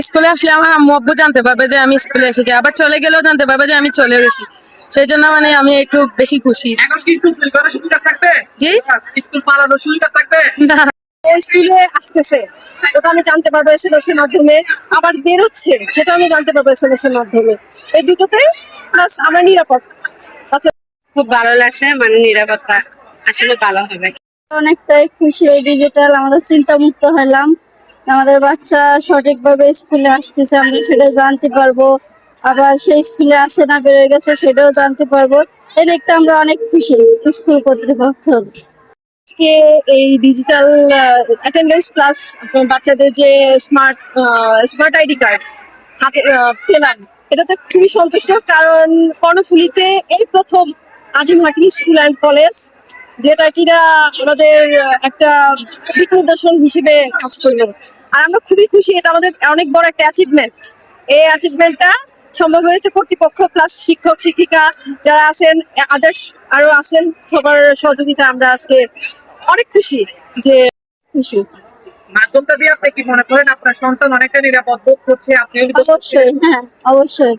স্কুলে আসলে আমার আম্মু আব্বু জানতে পারবে যে আমি স্কুলে এসেছি, আবার চলে গেলেও জানতে পারবে যে আমি চলে গেছি। সেই জন্য মানে আমি একটু বেশি খুশি। এখন কি স্কুল ফিল করার সুবিধা থাকবে? জি স্কুল পালানোর সুবিধা থাকবে? না, ও স্কুলে আসতেছে ওটা আমি জানতে পারবো এসএমএস এর মাধ্যমে, আবার বেরোচ্ছে সেটা আমি জানতে পারবো এসএমএস এর মাধ্যমে। এই দুটোতে প্লাস আমার নিরাপদ আচ্ছা। খুব ভালো লাগছে, মানে নিরাপত্তা আসলে ভালো হবে। অনেকটাই খুশি, এই ডিজিটাল আমাদের চিন্তা মুক্ত হলাম। আমাদের বাচ্চা সঠিকভাবে স্কুলে আসতেছে, আমরা সেটা জানতে পারবো। আবার সেই স্কুলে আসে না বেরোয় গেছে সেটাও জানতে পারবো। এই দিকটা আমরা অনেক খুশি স্কুল কর্তৃপক্ষ। আজকে এই ডিজিটাল অ্যাটেন্ডেন্স প্লাস বাচ্চাদের যে স্মার্ট স্মার্ট আইডি কার্ড হাতে পেলাম, এটাতে খুবই সন্তুষ্ট। কারণ কর্ণফুলীতে এই প্রথম আজিম হাকিম স্কুল অ্যান্ড কলেজ, যেটা কিনা আমাদের একটা দিক নির্দেশন হিসেবে কাজ করলো। আর আমরা খুবই খুশি, এটা আমাদের অনেক বড় একটা অ্যাচিভমেন্ট। এই অ্যাচিভমেন্টটা সম্ভব হয়েছে কর্তৃপক্ষ প্লাস শিক্ষক শিক্ষিকা যারা আছেন, আদার্স আরো আছেন, সবার সহযোগিতা আমরা আজকে অনেক খুশি যে খুশি। মাধ্যমটা দিয়ে আপনি কি মনে করেন আপনার সন্তান অনেকটা নিরাপদ বোধ করছে? আপনি অবশ্যই, হ্যাঁ অবশ্যই।